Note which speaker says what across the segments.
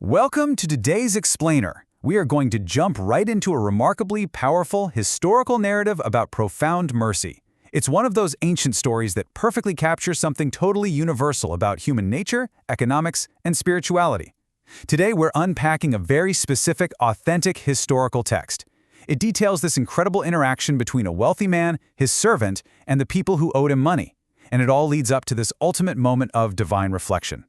Speaker 1: Welcome to today's Explainer. We are going to jump right into a remarkably powerful historical narrative about profound mercy. It's one of those ancient stories that perfectly captures something totally universal about human nature, economics, and spirituality. Today we're unpacking a very specific, authentic historical text. It details this incredible interaction between a wealthy man, his servant, and the people who owed him money. And it all leads up to this ultimate moment of divine reflection.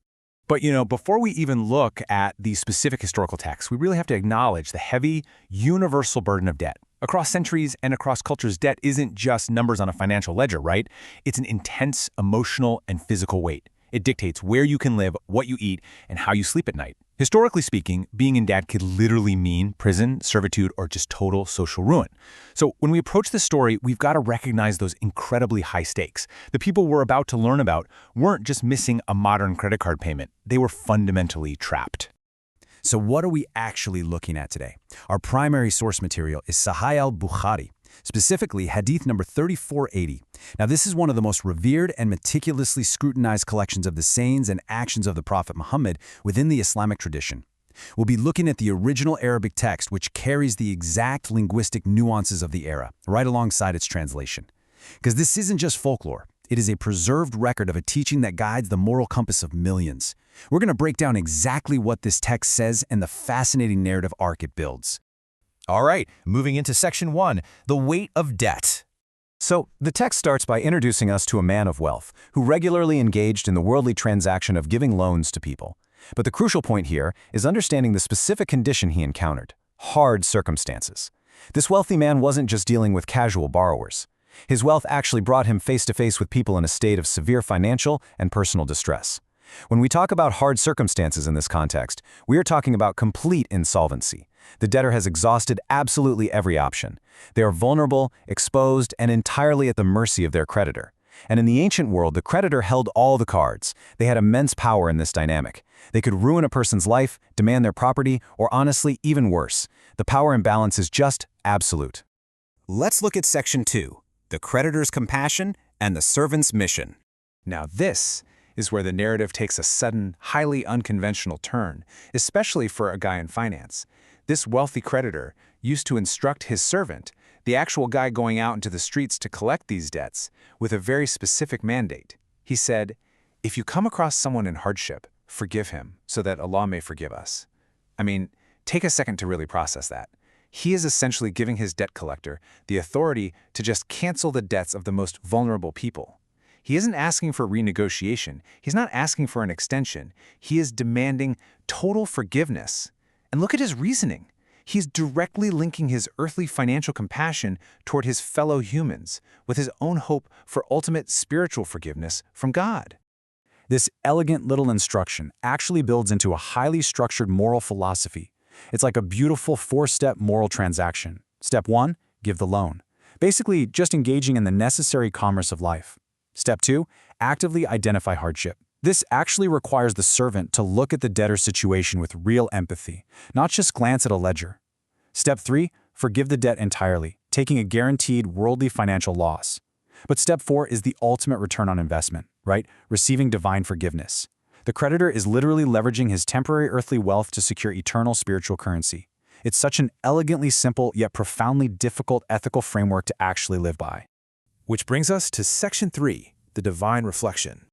Speaker 2: But before we even look at the specific historical texts, we really have to acknowledge the heavy, universal burden of debt. Across centuries and across cultures, debt isn't just numbers on a financial ledger, right? It's an intense emotional and physical weight. It dictates where you can live, what you eat, and how you sleep at night. Historically speaking, being in debt could literally mean prison, servitude, or just total social ruin. So when we approach this story, we've got to recognize those incredibly high stakes. The people we're about to learn about weren't just missing a modern credit card payment. They were fundamentally trapped.
Speaker 1: So what are we actually looking at today? Our primary source material is Sahih al-Bukhari, specifically Hadith number 3480. Now, this is one of the most revered and meticulously scrutinized collections of the sayings and actions of the Prophet Muhammad within the Islamic tradition. We'll be looking at the original Arabic text, which carries the exact linguistic nuances of the era, right alongside its translation. Because this isn't just folklore. It is a preserved record of a teaching that guides the moral compass of millions. We're going to break down exactly what this text says and the fascinating narrative arc it builds.
Speaker 3: All right, moving into section 1, the weight of debt.
Speaker 1: So, the text starts by introducing us to a man of wealth who regularly engaged in the worldly transaction of giving loans to people. But the crucial point here is understanding the specific condition he encountered: hard circumstances. This wealthy man wasn't just dealing with casual borrowers. His wealth actually brought him face to face with people in a state of severe financial and personal distress. When we talk about hard circumstances in this context, we are talking about complete insolvency. The debtor has exhausted absolutely every option. They are vulnerable, exposed, and entirely at the mercy of their creditor. And in the ancient world, the creditor held all the cards. They had immense power in this dynamic. They could ruin a person's life, demand their property, or honestly, even worse. The power imbalance is just absolute.
Speaker 3: Let's look at section 2, the creditor's compassion and the servant's mission.
Speaker 2: Now this is where the narrative takes a sudden, highly unconventional turn, especially for a guy in finance. This wealthy creditor used to instruct his servant, the actual guy going out into the streets to collect these debts, with a very specific mandate. He said, "If you come across someone in hardship, forgive him so that Allah may forgive us." I mean, take a second to really process that. He is essentially giving his debt collector the authority to just cancel the debts of the most vulnerable people. He isn't asking for renegotiation. He's not asking for an extension. He is demanding total forgiveness. And look at his reasoning. He's directly linking his earthly financial compassion toward his fellow humans with his own hope for ultimate spiritual forgiveness from God.
Speaker 1: This elegant little instruction actually builds into a highly structured moral philosophy. It's like a beautiful 4-step moral transaction. Step 1, give the loan. Basically, just engaging in the necessary commerce of life. Step 2, actively identify hardship. This actually requires the servant to look at the debtor's situation with real empathy, not just glance at a ledger. Step 3, forgive the debt entirely, taking a guaranteed worldly financial loss. But step 4 is the ultimate return on investment, right? Receiving divine forgiveness. The creditor is literally leveraging his temporary earthly wealth to secure eternal spiritual currency. It's such an elegantly simple yet profoundly difficult ethical framework to actually live by.
Speaker 3: Which brings us to section 3, the divine reflection.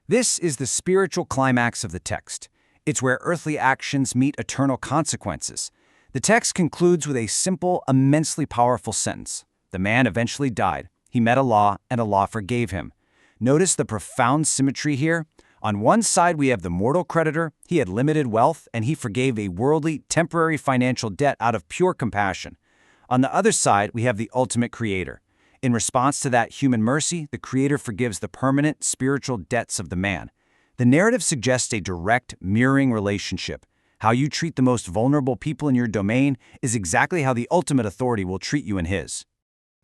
Speaker 4: This is the spiritual climax of the text. It's where earthly actions meet eternal consequences. The text concludes with a simple, immensely powerful sentence. The man eventually died. He met Allah, and Allah forgave him. Notice the profound symmetry here. On one side, we have the mortal creditor. He had limited wealth, and he forgave a worldly, temporary financial debt out of pure compassion. On the other side, we have the ultimate creator. In response to that human mercy, the Creator forgives the permanent spiritual debts of the man. The narrative suggests a direct, mirroring relationship. How you treat the most vulnerable people in your domain is exactly how the ultimate authority will treat you in his.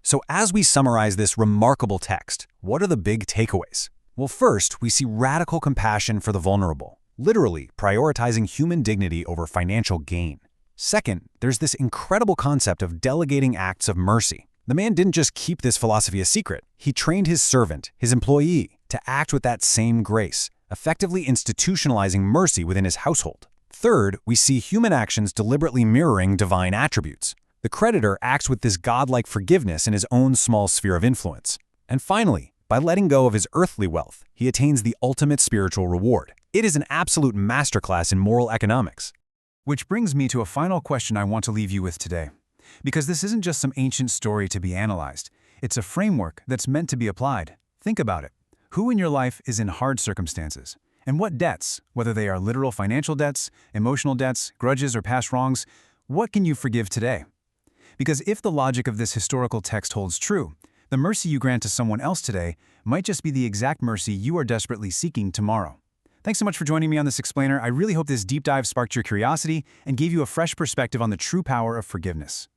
Speaker 1: So as we summarize this remarkable text, what are the big takeaways? Well, first, we see radical compassion for the vulnerable, literally prioritizing human dignity over financial gain. Second, there's this incredible concept of delegating acts of mercy. The man didn't just keep this philosophy a secret. He trained his servant, his employee, to act with that same grace, effectively institutionalizing mercy within his household. Third, we see human actions deliberately mirroring divine attributes. The creditor acts with this godlike forgiveness in his own small sphere of influence. And finally, by letting go of his earthly wealth, he attains the ultimate spiritual reward. It is an absolute masterclass in moral economics.
Speaker 2: Which brings me to a final question I want to leave you with today. Because this isn't just some ancient story to be analyzed. It's a framework that's meant to be applied. Think about it. Who in your life is in hard circumstances? And what debts, whether they are literal financial debts, emotional debts, grudges, or past wrongs, what can you forgive today? Because if the logic of this historical text holds true, the mercy you grant to someone else today might just be the exact mercy you are desperately seeking tomorrow. Thanks so much for joining me on this explainer. I really hope this deep dive sparked your curiosity and gave you a fresh perspective on the true power of forgiveness.